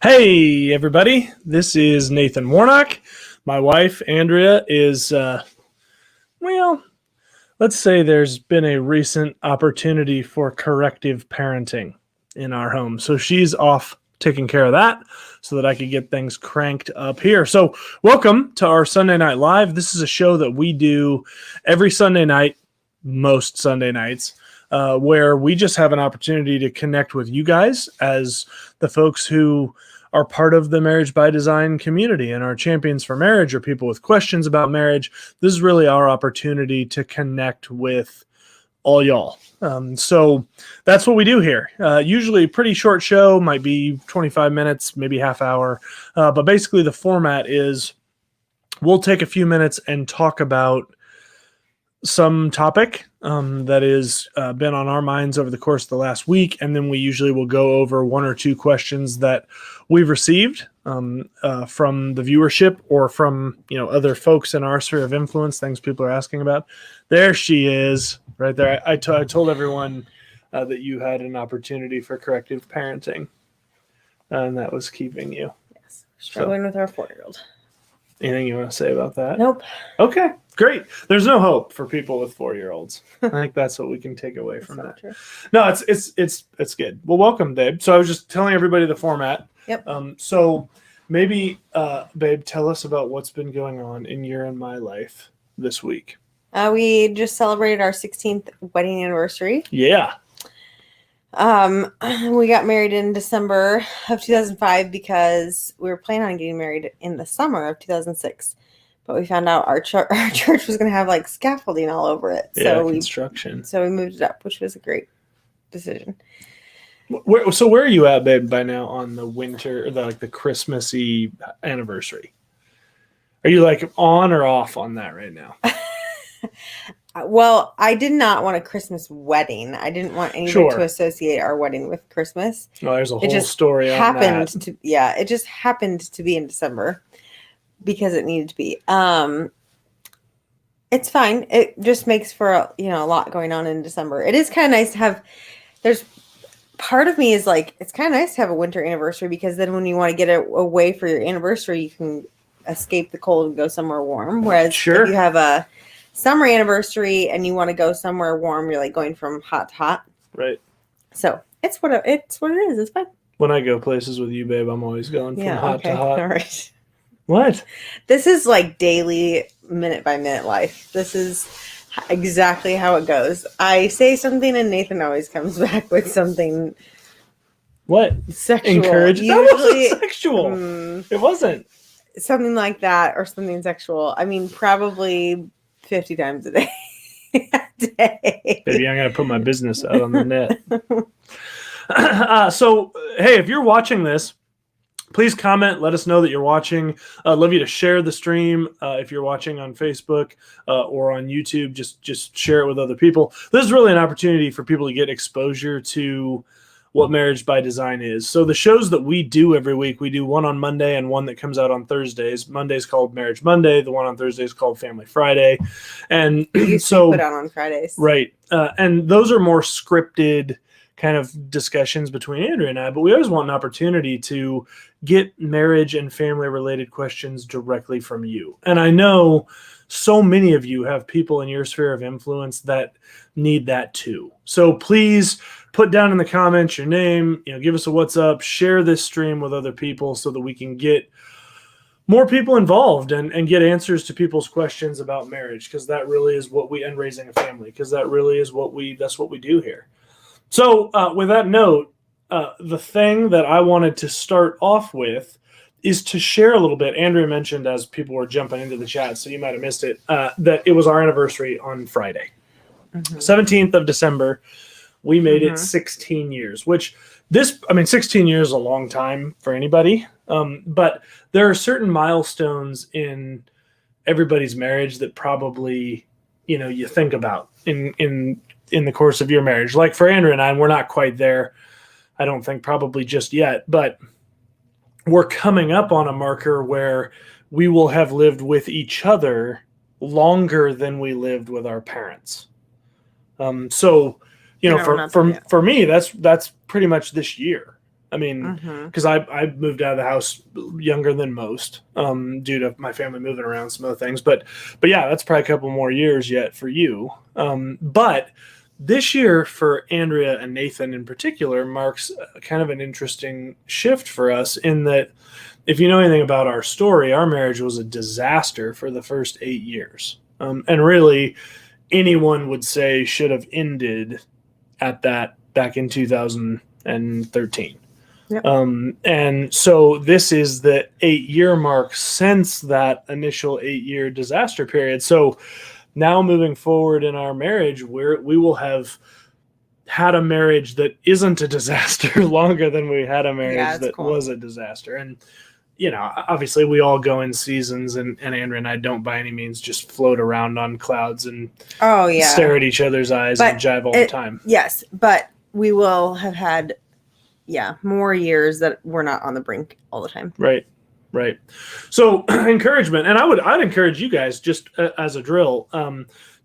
Hey, everybody. This is Nathan Warnock. My wife, Andrea, is, let's say there's been a recent opportunity for corrective parenting in our home. So she's off taking care of that so that I could get things cranked up here. So, welcome to our Sunday Night Live. This is a show that we do every Sunday night, most Sunday nights. Where we just have an opportunity to connect with you guys as the folks who are part of the Marriage by Design community and are champions for marriage or people with questions about marriage. This is really our opportunity to connect with all y'all. So that's what we do here. Usually a pretty short show, might be 25 minutes, maybe half hour. But basically the format is we'll take a few minutes and talk about some topic that has been on our minds over the course of the last week, and then we usually will go over one or two questions that we've received from the viewership or from other folks in our sphere of influence, things people are asking about. There she is, right there. I told everyone that you had an opportunity for corrective parenting, and that was keeping you. Yes, struggling with our 4-year-old. Anything you want to say about that? Nope. Okay, great. There's no hope for people with 4-year-olds. I think that's what we can take away from that. True. No, it's good. Well, welcome, babe. So I was just telling everybody the format. Yep. So maybe, babe, tell us about what's been going on in your and my life this week. We just celebrated our 16th wedding anniversary. Yeah. We got married in December of 2005 because we were planning on getting married in the summer of 2006, but we found out our church was going to have like scaffolding all over it. Construction. So we moved it up, which was a great decision. Where are you at, babe, by now on the winter, the Christmassy anniversary? Are you like on or off on that right now? Well, I did not want a Christmas wedding. I didn't want anybody to associate our wedding with Christmas. Oh, there's a whole story on that. It just happened to be in December because it needed to be. It's fine. It just makes for a lot going on in December. It is kind of nice to have. There's part of me is like, it's kind of nice to have a winter anniversary because then when you want to get away for your anniversary, you can escape the cold and go somewhere warm. Whereas if you have a summer anniversary and you want to go somewhere warm, you're like going from hot to hot. Right. So it's what it is. It's fine. When I go places with you, babe, I'm always going from hot to hot. All right. What? This is like daily, minute by minute life. This is exactly how it goes. I say something and Nathan always comes back with something. What? Sexual. Encouraging? That wasn't sexual. It wasn't. Something like that or something sexual. I mean, probably 50 times a day. Maybe I'm going to put my business out on the net. So, hey, if you're watching this, please comment. Let us know that you're watching. I'd love you to share the stream. If you're watching on Facebook or on YouTube, just share it with other people. This is really an opportunity for people to get exposure to what Marriage by Design is. So the shows that we do every week, we do one on Monday and one that comes out on Thursdays. Monday's called Marriage Monday. The one on Thursday is called Family Friday. And so put out on Fridays. Right. And those are more scripted kind of discussions between Andrea and I, but we always want an opportunity to get marriage and family related questions directly from you. And I know so many of you have people in your sphere of influence that need that too. So please put down in the comments your name, give us a what's up, share this stream with other people so that we can get more people involved and get answers to people's questions about marriage, because that really is and raising a family, because that really is that's what we do here. So with that note, the thing that I wanted to start off with is to share a little bit. Andrea mentioned as people were jumping into the chat, so you might have missed it, that it was our anniversary on Friday, 17th of December. We made it 16 years, which 16 years is a long time for anybody. But there are certain milestones in everybody's marriage that probably, you think about in the course of your marriage. Like for Andrea and I, we're not quite there. I don't think probably just yet, but we're coming up on a marker where we will have lived with each other longer than we lived with our parents. For me, that's pretty much this year. I mean, because I moved out of the house younger than most, due to my family moving around, some other things. But yeah, that's probably a couple more years yet for you. But this year for Andrea and Nathan in particular marks kind of an interesting shift for us in that if you know anything about our story, our marriage was a disaster for the first 8 years. And really, anyone would say should have ended at that back in 2013. Yep. And so this is the 8-year mark since that initial 8-year disaster period. So now moving forward in our marriage, we will have had a marriage that isn't a disaster longer than we had a marriage that was a disaster. And, you know, obviously we all go in seasons, and Andrea and I don't by any means just float around on clouds and stare at each other's eyes and jive all the time. Yes, but we will have had more years that we're not on the brink all the time. Right. So encouragement, and I'd encourage you guys just as a drill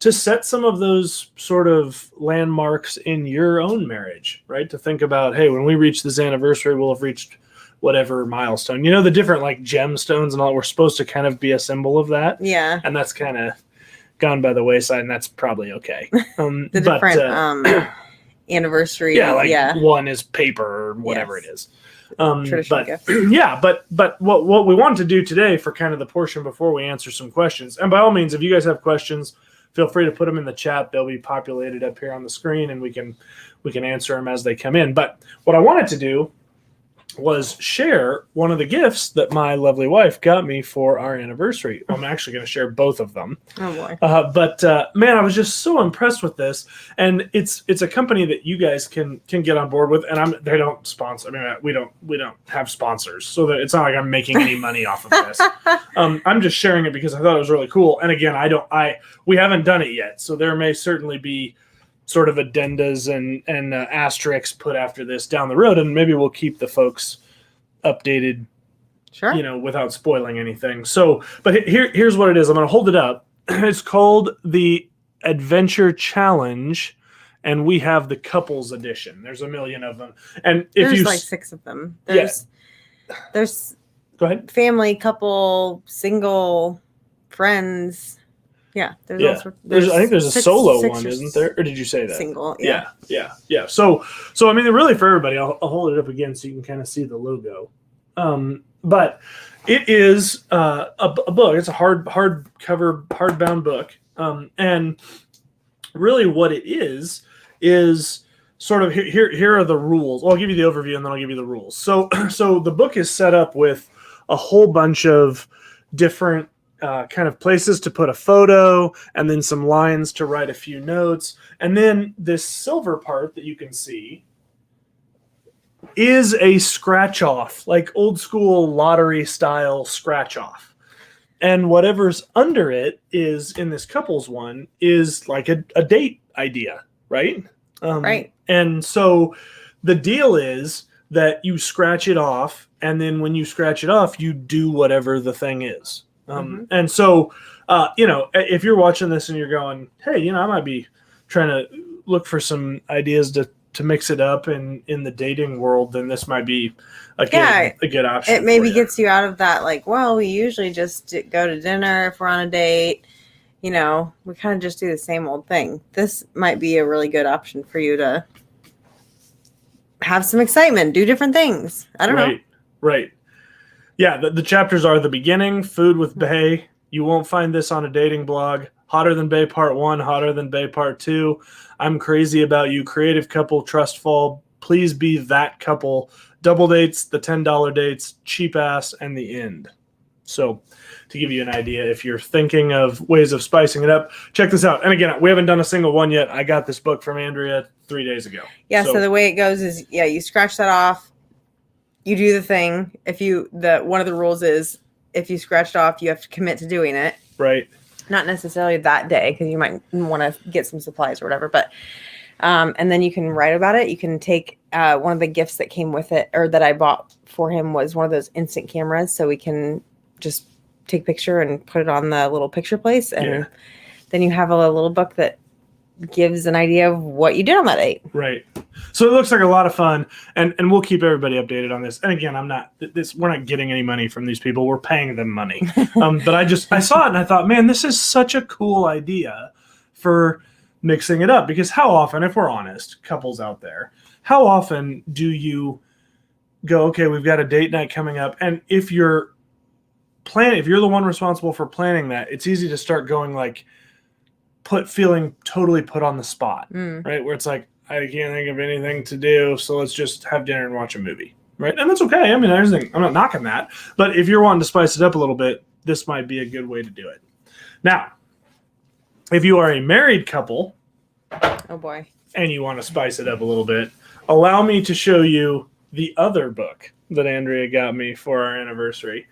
to set some of those sort of landmarks in your own marriage, right? To think about, hey, when we reach this anniversary, we'll have reached whatever milestone. You know, the different like gemstones and all, we're supposed to kind of be a symbol of that. Yeah. And that's kind of gone by the wayside, and that's probably okay. The different anniversary. Yeah, one is paper or whatever it is. Traditional gift. But what we wanted to do today for kind of the portion before we answer some questions, and by all means, if you guys have questions, feel free to put them in the chat. They'll be populated up here on the screen, and we can answer them as they come in. But what I wanted to do was share one of the gifts that my lovely wife got me for our anniversary. I'm actually going to share both of them. Oh boy! But man, I was just so impressed with this, and it's a company that you guys can get on board with. And they don't sponsor. I mean, we don't have sponsors, so that it's not like I'm making any money off of this. I'm just sharing it because I thought it was really cool. And again, we haven't done it yet, so there may certainly be sort of addendas and asterisks put after this down the road, and maybe we'll keep the folks updated, sure, you know, without spoiling anything. So, but here's what it is. I'm going to hold it up. It's called the Adventure Challenge, and we have the couples edition. There's a million of them, and there's like 6 of them. There's go ahead. Family, couple, single, friends. Yeah, I think there's a solo one, isn't there? Or did you say that? Single, yeah. So I mean, really for everybody, I'll hold it up again so you can kind of see the logo. But it is a book. It's a hardcover, hardbound book, and really what it is sort of here are the rules. Well, I'll give you the overview and then I'll give you the rules. So the book is set up with a whole bunch of different kind of places to put a photo, and then some lines to write a few notes. And then this silver part that you can see is a scratch off, like old school lottery style scratch off. And whatever's under it is, in this couples one, is like a date idea, right? Right. And so the deal is that you scratch it off, and then when you scratch it off, you do whatever the thing is. And so, you know, if you're watching this and you're going, hey, you know, I might be trying to look for some ideas to mix it up in the dating world, then this might be a good option. It maybe gets you out of that, like, well, we usually just go to dinner if we're on a date. You know, we kind of just do the same old thing. This might be a really good option for you to have some excitement, do different things. I don't know. Right. Yeah, the chapters are the beginning, food with Bae. You won't find this on a dating blog. Hotter Than Bae Part 1, Hotter Than Bae Part 2. I'm Crazy About You, Creative Couple, Trust Fall, Please Be That Couple, Double Dates, the $10 Dates, Cheap Ass, and The End. So to give you an idea, if you're thinking of ways of spicing it up, check this out. And again, we haven't done a single one yet. I got this book from Andrea 3 days ago. Yeah, so the way it goes is, you scratch that off. You do the thing. One of the rules is if you scratched off, you have to commit to doing it. Right. Not necessarily that day, because you might want to get some supplies or whatever. But and then you can write about it. You can take one of the gifts that came with it, or that I bought for him, was one of those instant cameras, so we can just take a picture and put it on the little picture place, and then you have a little book that gives an idea of what you did on that date. Right. So it looks like a lot of fun, and we'll keep everybody updated on this. And again, we're not getting any money from these people. We're paying them money. But I saw it and I thought, man, this is such a cool idea for mixing it up. Because how often, if we're honest, couples out there, how often do you go, okay, we've got a date night coming up, and if you're the one responsible for planning that, it's easy to start going like feeling totally put on the spot, right? Where it's like, I can't think of anything to do, so let's just have dinner and watch a movie, right? And that's okay. I mean, I'm not knocking that, but if you're wanting to spice it up a little bit, this might be a good way to do it. Now, if you are a married couple, oh boy, and you want to spice it up a little bit, allow me to show you the other book that Andrea got me for our anniversary,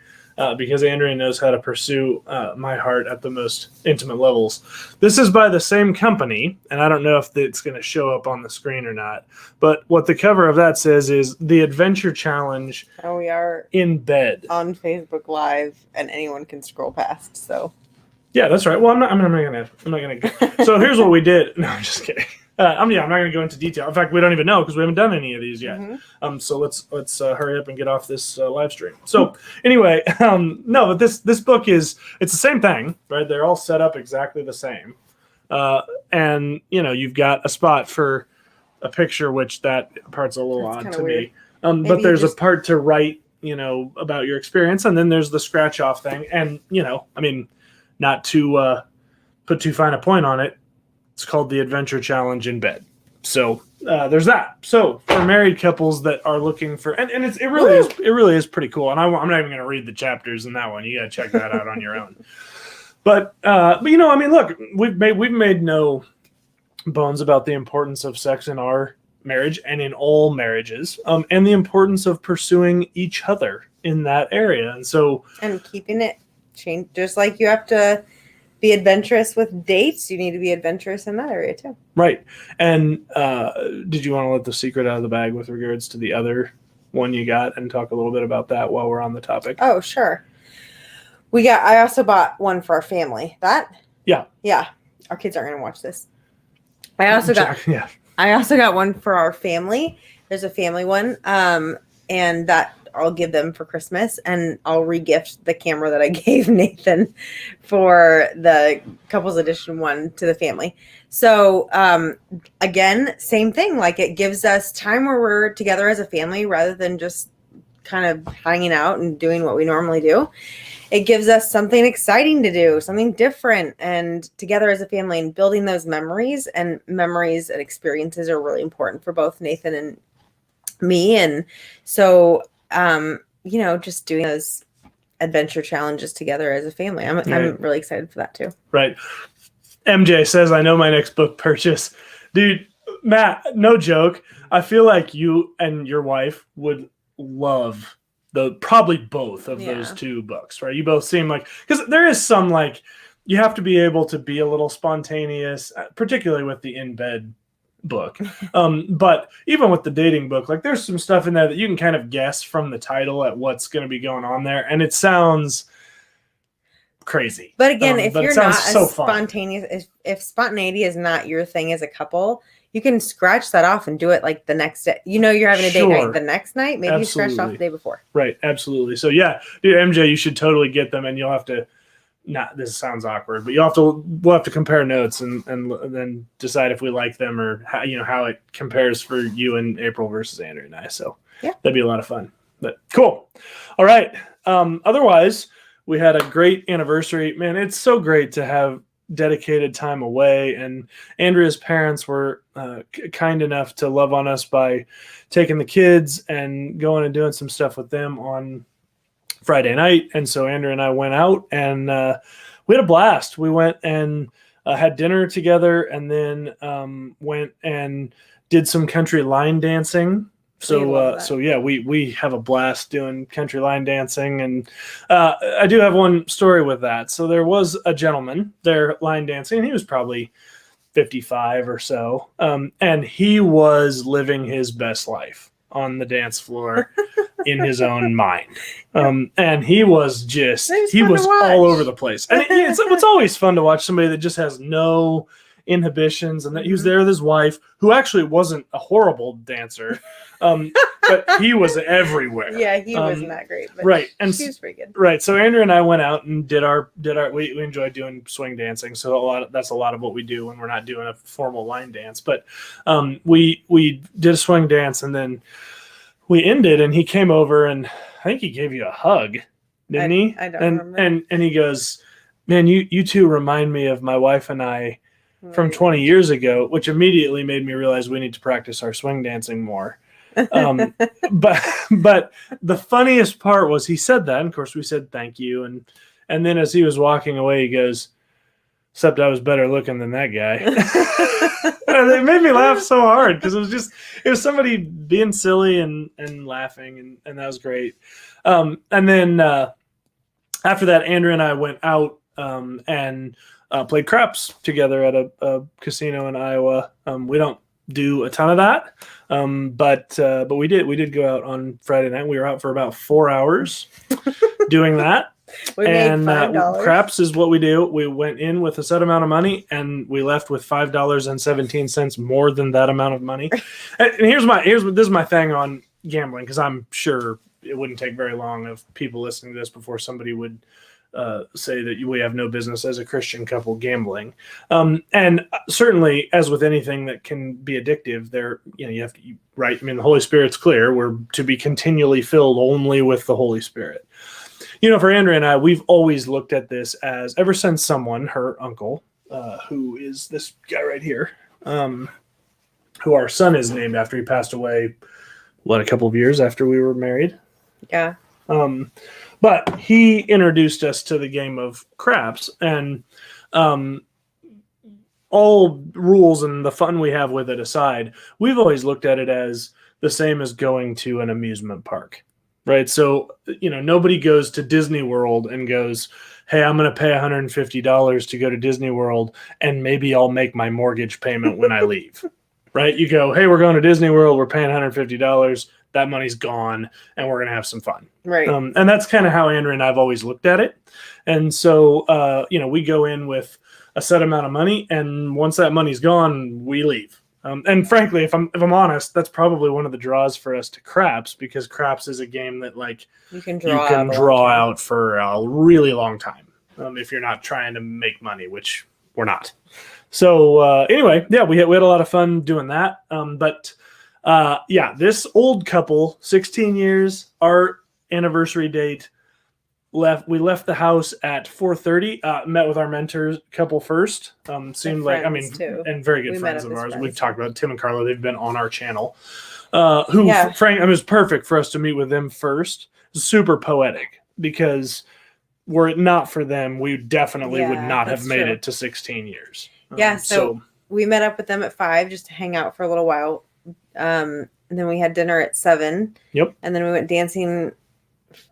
because Andrea knows how to pursue my heart at the most intimate levels. This is by the same company, and I don't know if it's going to show up on the screen or not, but what the cover of that says is The Adventure Challenge. Oh, we are in bed on Facebook Live, and anyone can scroll past, so. Yeah, that's right. Well, I'm not gonna. So here's what we did. No, I'm just kidding. I'm not going to go into detail. In fact, we don't even know because we haven't done any of these yet. So let's hurry up and get off this live stream. So anyway, no, but this book it's the same thing, right? They're all set up exactly the same, and you've got a spot for a picture, which that part's a little odd to me. But there's a part to write, about your experience, and then there's the scratch off thing, and I mean, not to put too fine a point on it. It's called the Adventure Challenge in Bed. So there's that. So for married couples that are looking for, and it really is pretty cool. And I'm not even going to read the chapters in that one. You got to check that out on your own. But I mean, look, we've made no bones about the importance of sex in our marriage and in all marriages, and the importance of pursuing each other in that area. And keeping it changed, just like you have to be adventurous with dates, you need to be adventurous in that area too. Right. And did you want to let the secret out of the bag with regards to the other one you got and talk a little bit about that while we're on the topic? Oh, sure. I also bought one for our family. Yeah. Our kids aren't going to watch this. I also got one for our family. There's a family one. And that I'll give them for Christmas, and I'll regift the camera that I gave Nathan for the couples edition one to the family. So again, same thing. Like, it gives us time where we're together as a family rather than just kind of hanging out and doing what we normally do. It gives us something exciting to do, something different, and together as a family, and building those memories and experiences are really important for both Nathan and me. And so just doing those adventure challenges together as a family. I'm really excited for that too. Right. MJ says, I know my next book purchase. Dude, Matt, no joke. I feel like you and your wife would love probably both of those two books, right? You both seem like, because there is some, like, you have to be able to be a little spontaneous, particularly with the in-bed book. But even with the dating book, like, there's some stuff in there that you can kind of guess from the title at what's going to be going on there, and it sounds crazy. But again, if you're not as spontaneous, if spontaneity is not your thing as a couple, you can scratch that off and do it like the next day. You're having a date night the next night. Maybe you scratch it off the day before. Right. Absolutely. So yeah, dude, MJ, you should totally get them, and you'll have to. This sounds awkward, but we'll have to compare notes and then decide if we like them, or how it compares for you and April versus Andrew and I. So yeah, that'd be a lot of fun. But cool. All right. Otherwise, we had a great anniversary. Man, it's so great to have dedicated time away, and Andrea's parents were kind enough to love on us by taking the kids and going and doing some stuff with them on Friday night. And so Andrea and I went out, and we had a blast. We went and had dinner together, and then went and did some country line dancing. So yeah, we have a blast doing country line dancing. And I do have one story with that. So there was a gentleman there line dancing, and he was probably 55 or so. And he was living his best life on the dance floor in his own mind. And he was all over the place. And it's always fun to watch somebody that just has no inhibitions, and that he was there with his wife, who actually wasn't a horrible dancer, but he was everywhere. Yeah, he wasn't that great, but right, and she was pretty good. Right, so Andrea and I went out and did our we enjoyed doing swing dancing, so that's a lot of what we do when we're not doing a formal line dance. But we did a swing dance, and then we ended, and he came over, and I think he gave you a hug, didn't he? I don't remember. And he goes, "Man, you two remind me of my wife and I from 20 years ago," which immediately made me realize we need to practice our swing dancing more. But the funniest part was he said that, and of course we said thank you, and then as he was walking away, he goes, "Except I was better looking than that guy." And it made me laugh so hard because it was somebody being silly and laughing, and that was great. And then after that, Andrea and I went out and played craps together at a casino in Iowa. We don't do a ton of that, but we did go out on Friday night. We were out for about 4 hours doing that. We made $5. Craps is what we do. We went in with a set amount of money, and we left with $5.17 more than that amount of money. And this is my thing on gambling, because I'm sure it wouldn't take very long of people listening to this before somebody would say that we have no business as a Christian couple gambling. And certainly, as with anything that can be addictive, you have to, right? I mean, the Holy Spirit's clear. We're to be continually filled only with the Holy Spirit. For Andrea and I, we've always looked at this as, ever since someone, her uncle, who is this guy right here, who our son is named after, he passed away, a couple of years after we were married. Yeah. But he introduced us to the game of craps, and all rules and the fun we have with it aside, we've always looked at it as the same as going to an amusement park, right? So, nobody goes to Disney World and goes, "Hey, I'm going to pay $150 to go to Disney World, and maybe I'll make my mortgage payment when I leave," right? You go, "Hey, we're going to Disney World, we're paying $150. That money's gone, and we're going to have some fun." Right. And that's kind of how Andrea and I have always looked at it. And so, we go in with a set amount of money, and once that money's gone, we leave. And frankly, if I'm honest, that's probably one of the draws for us to craps, because craps is a game that you can draw out for a really long time if you're not trying to make money, which we're not. So anyway, yeah, we had a lot of fun doing that. This old couple, 16 years, our anniversary date, we left the house at 4:30, met with our mentors couple first. Seemed like, and very good friends of ours. We've talked about Tim and Carla. They've been on our channel. Frank, it was perfect for us to meet with them first. Super poetic, because were it not for them, we definitely would not have made it to 16 years. So we met up with them at 5 just to hang out for a little while. And then we had dinner at 7. Yep. And then we went dancing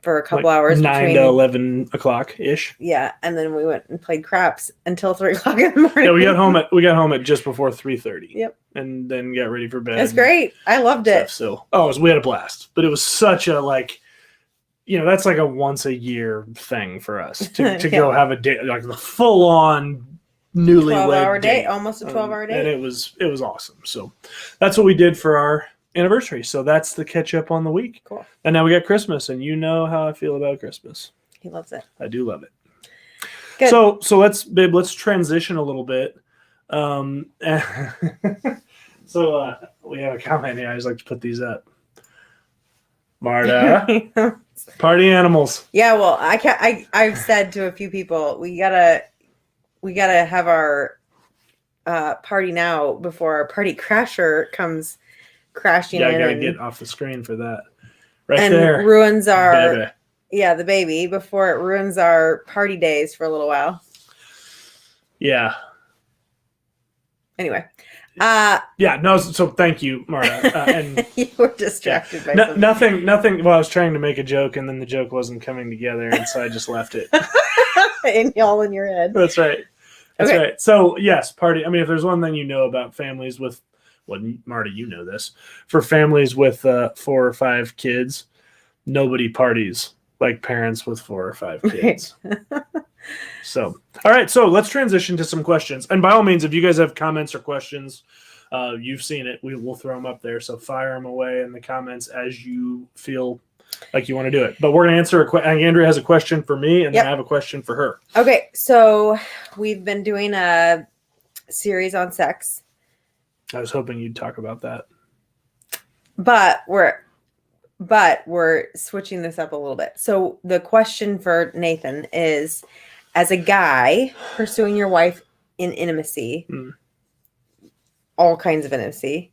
for a couple hours. 9 to 11 o'clock ish. Yeah. And then we went and played craps until 3 o'clock in the morning. Yeah, we got home at just before 3:30. Yep. And then got ready for bed. It's great. I loved it. So we had a blast. But it was such a that's like a once a year thing for us to go have a day, like the full on newlywed 12-hour date, almost a 12-hour date. And it was awesome. So that's what we did for our anniversary. So that's the catch up on the week. Cool. And now we got Christmas, and you know how I feel about Christmas. He loves it. I do love it. Good. So let's transition a little bit. So we have a comment here. I just like to put these up. Marta, party animals. Yeah, well, I've said to a few people, we gotta have our party now before our party crasher comes crashing in. Yeah, I gotta get off the screen for that. Right and there. Ruins our baby. Yeah, the baby, before it ruins our party days for a little while. Yeah. Anyway. So thank you, Marta. And you were distracted by nothing. Well, I was trying to make a joke, and then the joke wasn't coming together, and so I just left it. And all in your head. That's right. Right. So yes, party. I mean, if there's one thing you know about families with, Marta, you know this. For families with 4 or 5 kids, nobody parties like parents with 4 or 5 kids. So, all right. So let's transition to some questions. And by all means, if you guys have comments or questions, you've seen it, we will throw them up there. So fire them away in the comments as you feel like you want to do it. But we're going to answer a question. Andrea has a question for me, and then I have a question for her. Okay. So we've been doing a series on sex. I was hoping you'd talk about that. But we're switching this up a little bit. So the question for Nathan is, as a guy pursuing your wife in intimacy, all kinds of intimacy,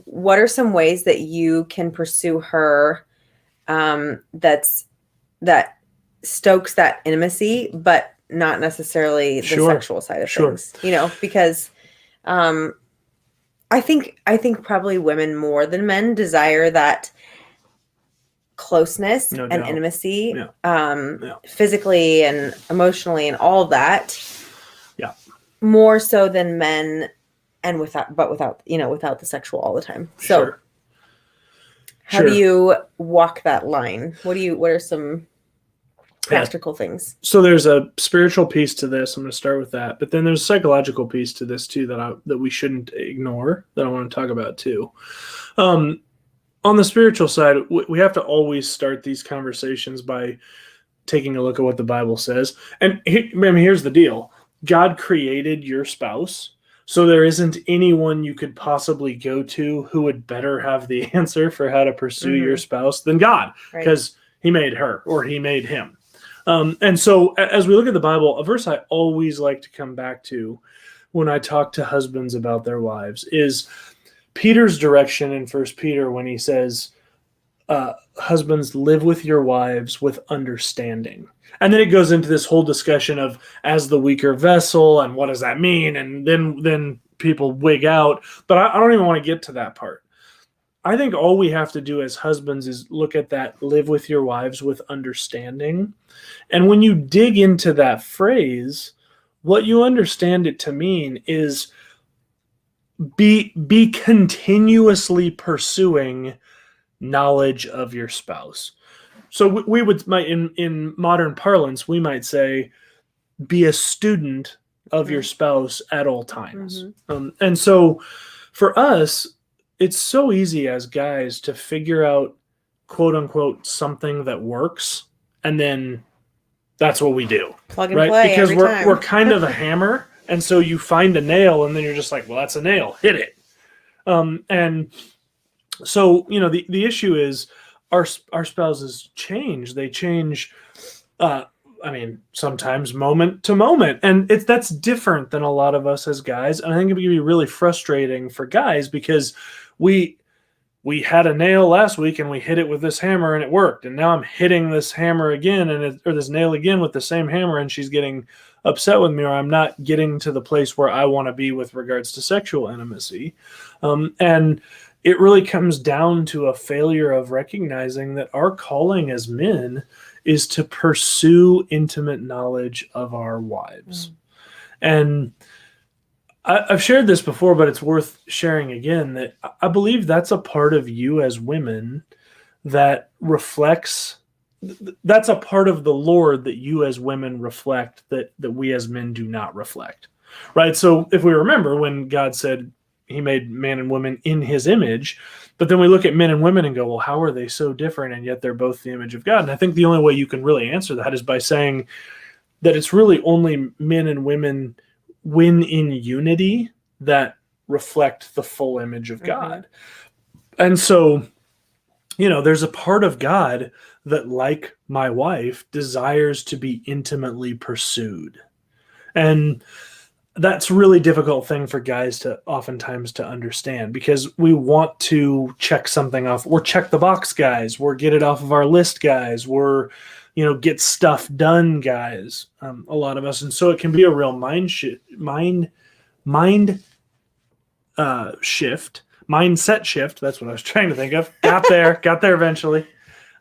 what are some ways that you can pursue her that stokes that intimacy, but not necessarily the sexual side of things? You know, because I think probably women more than men desire that closeness and intimacy, physically and emotionally and all of that. Yeah. More so than men, and without the sexual all the time. So how do you walk that line? What are some practical things? So there's a spiritual piece to this. I'm going to start with that, but then there's a psychological piece to this too that we shouldn't ignore, that I want to talk about too. On the spiritual side, we have to always start these conversations by taking a look at what the Bible says. And here's the deal. God created your spouse, so there isn't anyone you could possibly go to who would better have the answer for how to pursue your spouse than God, because he made her or he made him. And so as we look at the Bible, a verse I always like to come back to when I talk to husbands about their wives is Peter's direction in 1 Peter when he says, husbands, live with your wives with understanding. And then it goes into this whole discussion of as the weaker vessel and what does that mean? And then people wig out. But I don't even want to get to that part. I think all we have to do as husbands is look at that, live with your wives with understanding. And when you dig into that phrase, what you understand it to mean is be continuously pursuing knowledge of your spouse. So we would, in modern parlance, we might say, be a student of your spouse at all times. And so for us, it's so easy as guys to figure out, quote unquote, something that works, and then that's what we do. Plug and play because every time. We're kind of a hammer, and so you find a nail, and then you're just like, well, that's a nail, hit it. And so the issue is our spouses change. They change. Sometimes moment to moment, and that's different than a lot of us as guys. And I think it can be really frustrating for guys because we had a nail last week and we hit it with this hammer and it worked, and now I'm hitting this hammer again or this nail again with the same hammer, and she's getting upset with me, or I'm not getting to the place where I want to be with regards to sexual intimacy. And it really comes down to a failure of recognizing that our calling as men is to pursue intimate knowledge of our wives. And I've shared this before, but it's worth sharing again, that I believe that's a part of you as women that reflects, that's a part of the Lord that you as women reflect that we as men do not reflect, right? So if we remember when God said he made man and woman in his image, but then we look at men and women and go, well, how are they so different? And yet they're both the image of God. And I think the only way you can really answer that is by saying that it's really only men and women when in unity that reflect the full image of God. And so, there's a part of God that, like my wife, desires to be intimately pursued. And that's a really difficult thing for guys to oftentimes to understand, because we want to check something off. We're check the box guys. We're get it off of our list guys. We're, get stuff done guys. A lot of us. And so it can be a real mindset shift. That's what I was trying to think of. Got there eventually.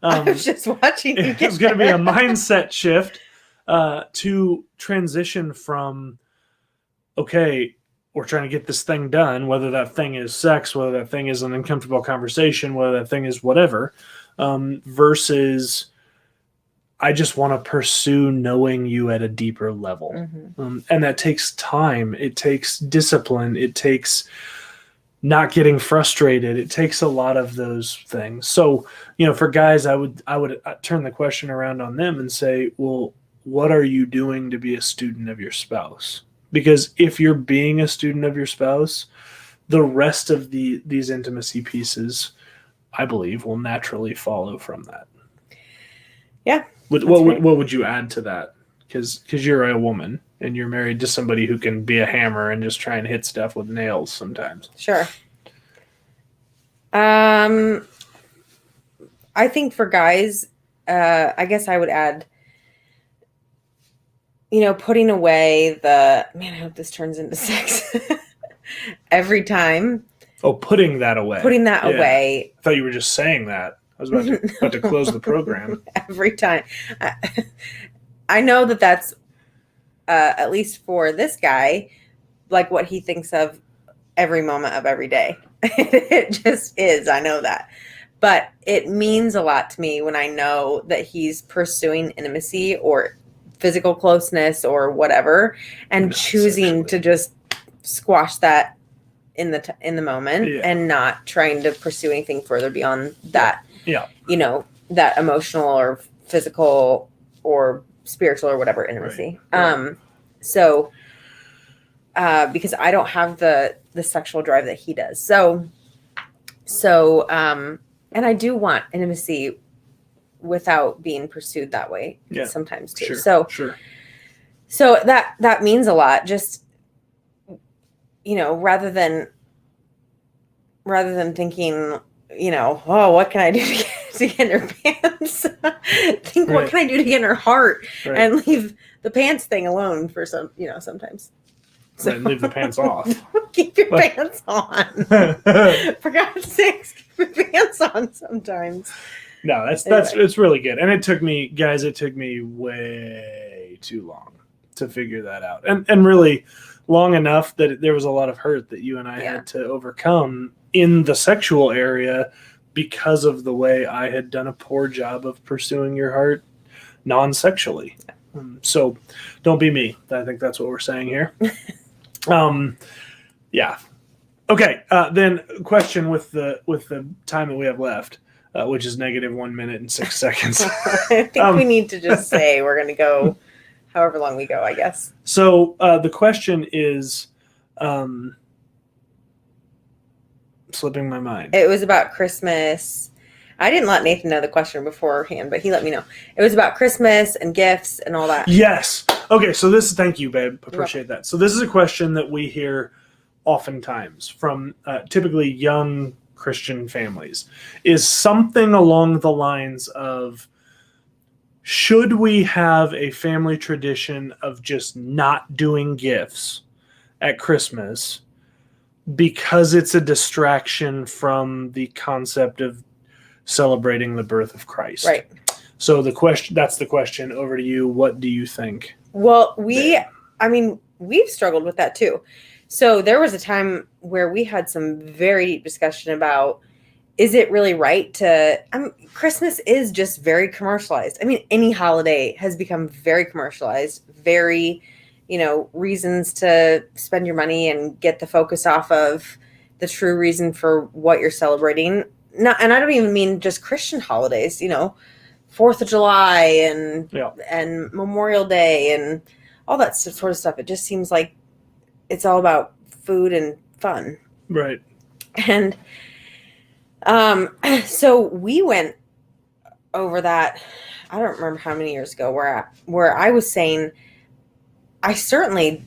I was just watching. It's going to be a mindset shift to transition from, okay, we're trying to get this thing done, whether that thing is sex, whether that thing is an uncomfortable conversation, whether that thing is whatever, versus I just want to pursue knowing you at a deeper level. And that takes time. It takes discipline. It takes not getting frustrated. It takes a lot of those things. So, for guys, I would turn the question around on them and say, well, what are you doing to be a student of your spouse? Because if you're being a student of your spouse, the rest of these intimacy pieces, I believe, will naturally follow from that. Yeah. What would you add to that? Because you're a woman and you're married to somebody who can be a hammer and just try and hit stuff with nails sometimes. Sure. I think for guys, I guess I would add, putting away I hope this turns into sex every time. Oh, putting that away. Putting that away. I thought you were just saying that. I was about to close the program. Every time. I know that's, at least for this guy, like what he thinks of every moment of every day. It just is. I know that. But it means a lot to me when I know that he's pursuing intimacy or physical closeness or whatever, and choosing to just squash that in the moment and not trying to pursue anything further beyond that. Yeah. That emotional or physical or spiritual or whatever intimacy. Right. So because I don't have the sexual drive that he does. So and I do want intimacy without being pursued that way sometimes too. Sure. So that means a lot. Just, rather than thinking, oh, what can I do to get in her pants? Think, what can I do to get in her heart? Right. And leave the pants thing alone for sometimes. So leave the pants off. Keep your pants on. For God's sakes, keep your pants on sometimes. No, it's really good. And it took me way too long to figure that out. And really long enough that there was a lot of hurt that you and I had to overcome in the sexual area because of the way I had done a poor job of pursuing your heart non-sexually. So don't be me. I think that's what we're saying here. Yeah. Okay. Then question with the time that we have left, which is -1 minute and 6 seconds. I think we need to just say we're going to go however long we go, I guess. So the question is, slipping my mind. It was about Christmas. I didn't let Nathan know the question beforehand, but he let me know. It was about Christmas and gifts and all that. Yes. Okay. So thank you, babe. Appreciate that. So this is a question that we hear oftentimes from typically young Christian families, is something along the lines of, should we have a family tradition of just not doing gifts at Christmas because it's a distraction from the concept of celebrating the birth of Christ? Right. So that's the question. Over to you. What do you think? Well, we've struggled with that too. So there was a time where we had some very deep discussion about, is it really right to, Christmas is just very commercialized. I mean, any holiday has become very commercialized, very, reasons to spend your money and get the focus off of the true reason for what you're celebrating. And I don't even mean just Christian holidays, 4th of July and Memorial Day and all that sort of stuff. It just seems like it's all about food and fun. Right. And so we went over that, I don't remember how many years ago, where I was saying, I certainly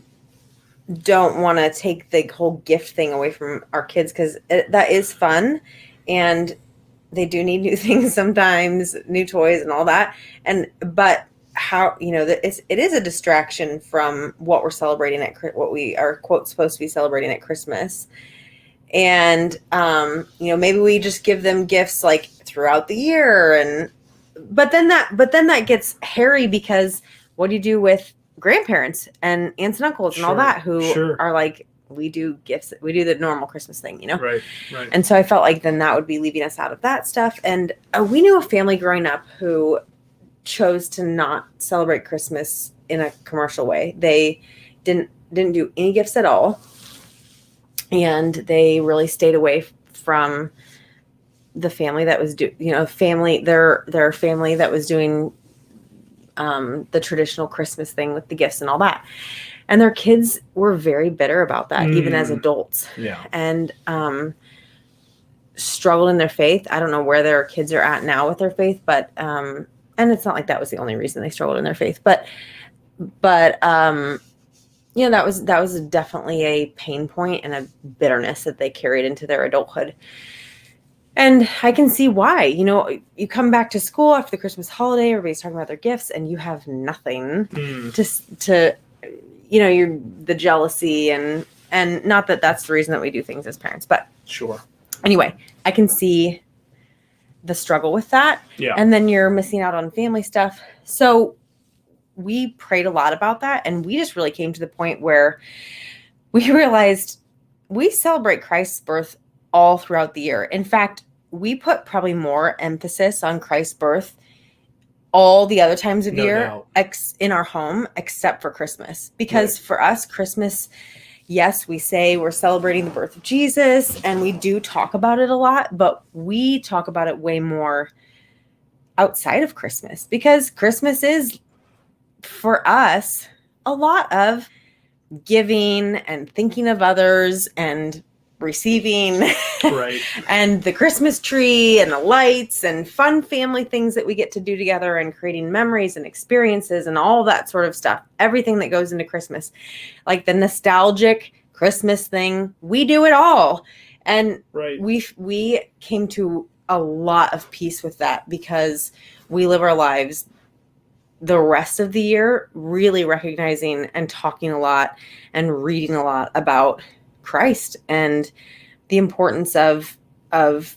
don't want to take the whole gift thing away from our kids, because that is fun and they do need new things sometimes, new toys and all that. But how, it is a distraction from what we're celebrating what we are, quote, supposed to be celebrating at Christmas. And, maybe we just give them gifts like throughout the year. But then that gets hairy, because what do you do with grandparents and aunts and uncles and all that who are like, we do gifts, we do the normal Christmas thing, Right. And so I felt like then that would be leaving us out of that stuff. And we knew a family growing up who chose to not celebrate Christmas in a commercial way. They didn't do any gifts at all, and they really stayed away from the family that was their family that was doing the traditional Christmas thing with the gifts and all that. And their kids were very bitter about that, even as adults. Yeah. And struggled in their faith. I don't know where their kids are at now with their faith, but and it's not like that was the only reason they struggled in their faith. But that was definitely a pain point and a bitterness that they carried into their adulthood. And I can see why. You come back to school after the Christmas holiday, everybody's talking about their gifts, and you have nothing to you're the jealousy and not that that's the reason that we do things as parents, but sure. Anyway, I can see the struggle with that. Yeah. And then you're missing out on family stuff. So we prayed a lot about that, and we just really came to the point where we realized we celebrate Christ's birth all throughout the year. In fact, we put probably more emphasis on Christ's birth all the other times of year in our home, except for Christmas. Because for us, Christmas, yes, we say we're celebrating the birth of Jesus, and we do talk about it a lot, but we talk about it way more outside of Christmas, because Christmas is, for us, a lot of giving and thinking of others and receiving, right? And the Christmas tree and the lights and fun family things that we get to do together, and creating memories and experiences and all that sort of stuff. Everything that goes into Christmas, like the nostalgic Christmas thing, we do it all. And we came to a lot of peace with that, because we live our lives the rest of the year really recognizing and talking a lot and reading a lot about Christ and the importance of God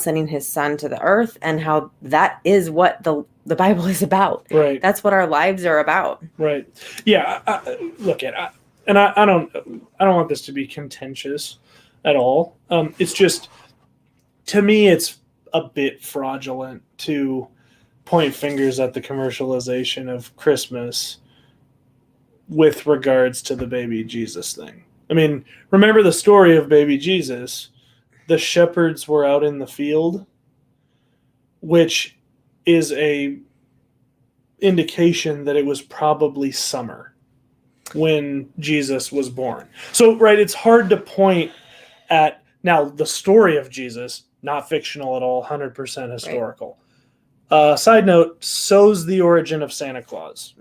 sending his son to the earth, and how that is what the Bible is about. Right. That's what our lives are about. Right. Yeah. I don't want this to be contentious at all. It's just, to me, it's a bit fraudulent to point fingers at the commercialization of Christmas with regards to the baby Jesus thing. I mean, remember the story of baby Jesus? The shepherds were out in the field, which is a indication that it was probably summer when Jesus was born. So, right, it's hard to point at, now, the story of Jesus, not fictional at all, 100% historical. Right. Side note, so's the origin of Santa Claus.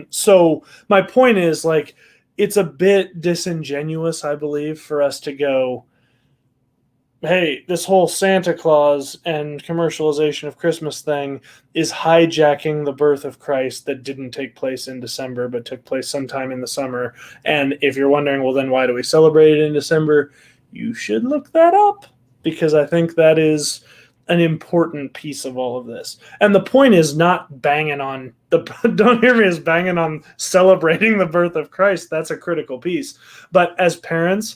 So my point is, like, it's a bit disingenuous, I believe, for us to go, hey, this whole Santa Claus and commercialization of Christmas thing is hijacking the birth of Christ that didn't take place in December, but took place sometime in the summer. And if you're wondering, well, then why do we celebrate it in December? You should look that up, because I think that is an important piece of all of this. And the point is not banging on don't hear me as banging on celebrating the birth of Christ. That's a critical piece. But as parents,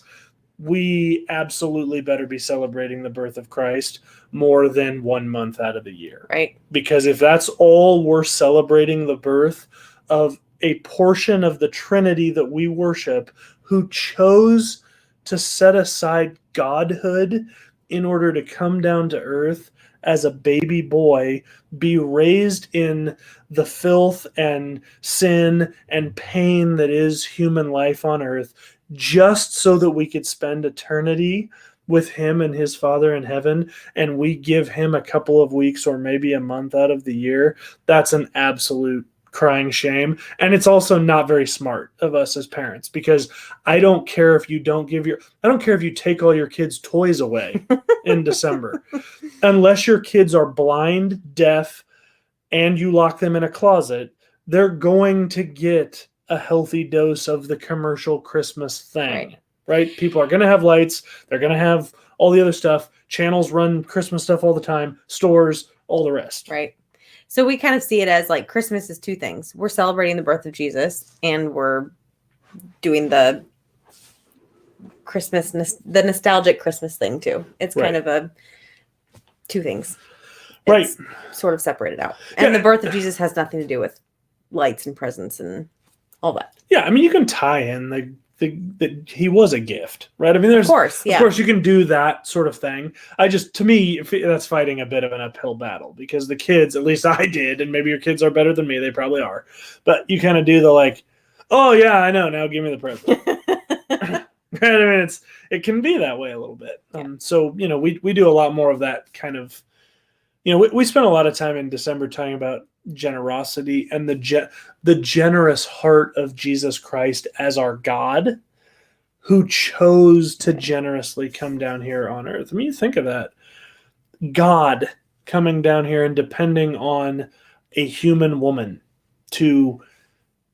we absolutely better be celebrating the birth of Christ more than 1 month out of the year. Right. Because if that's all we're celebrating, the birth of a portion of the Trinity that we worship, who chose to set aside godhood in order to come down to earth as a baby boy, be raised in the filth and sin and pain that is human life on earth, just so that we could spend eternity with him and his Father in heaven, and we give him a couple of weeks or maybe a month out of the year. That's an absolute crying shame. And it's also not very smart of us as parents, because I don't care if you take all your kids' toys away in December, unless your kids are blind, deaf, and you lock them in a closet, they're going to get a healthy dose of the commercial Christmas thing, right? People are going to have lights. They're going to have all the other stuff. Channels run Christmas stuff all the time, stores, all the rest. Right. So we kind of see it as like Christmas is two things. We're celebrating the birth of Jesus, and we're doing the nostalgic Christmas thing too. It's kind of two things. It's sort of separated out. And the birth of Jesus has nothing to do with lights and presents and all that. Yeah, I mean, you can tie in that he was a gift, right? I mean, Of course, you can do that sort of thing. To me, that's fighting a bit of an uphill battle because the kids, at least I did, and maybe your kids are better than me, they probably are, but you kind of do the like, oh yeah, I know, now give me the present. Right? I mean, it can be that way a little bit. So, we do a lot more of that kind of, we spent a lot of time in December talking about generosity and the generous heart of Jesus Christ as our God, who chose to generously come down here on earth. I mean, you think of that. God coming down here and depending on a human woman to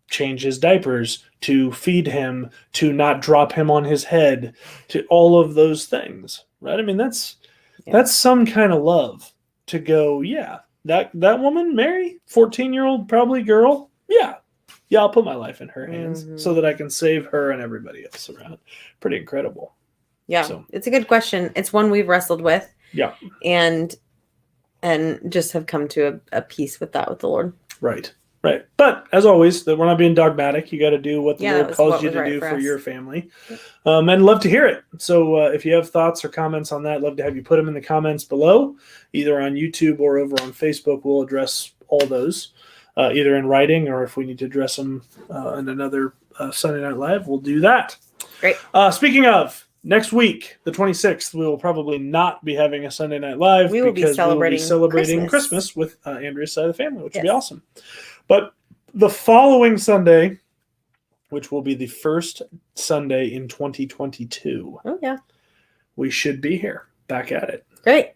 change his diapers, to feed him, to not drop him on his head, to all of those things, right? I mean, that's some kind of love to go, yeah, that woman, Mary, 14-year-old probably girl, yeah, I'll put my life in her hands so that I can save her and everybody else around. Pretty incredible. Yeah, so, it's a good question. It's one we've wrestled with. Yeah. And just have come to a peace with that with the Lord. Right. But as always, that we're not being dogmatic. You got to do what the Lord calls you to do for your family. And love to hear it. So if you have thoughts or comments on that, love to have you put them in the comments below, either on YouTube or over on Facebook. We'll address all those, either in writing or if we need to address them in another Sunday Night Live, we'll do that. Great. Speaking of, next week, the 26th, we will probably not be having a Sunday Night Live we will be celebrating Christmas with Andrea's side of the family, which will be awesome. But the following Sunday, which will be the first Sunday in 2022, we should be here, back at it. Great.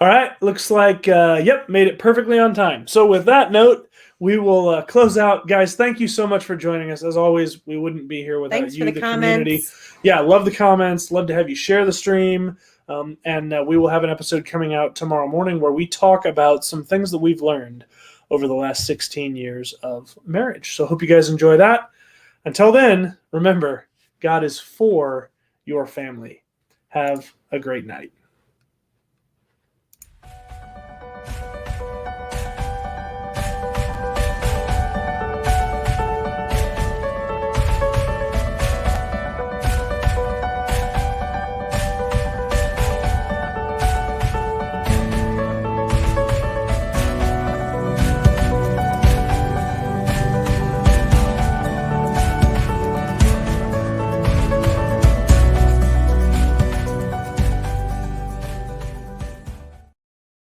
All right. Looks like, made it perfectly on time. So with that note, we will close out. Guys, thank you so much for joining us. As always, we wouldn't be here without you, the community. Yeah, love the comments. Love to have you share the stream. And we will have an episode coming out tomorrow morning where we talk about some things that we've learned over the last 16 years of marriage. So hope you guys enjoy that. Until then, remember, God is for your family. Have a great night.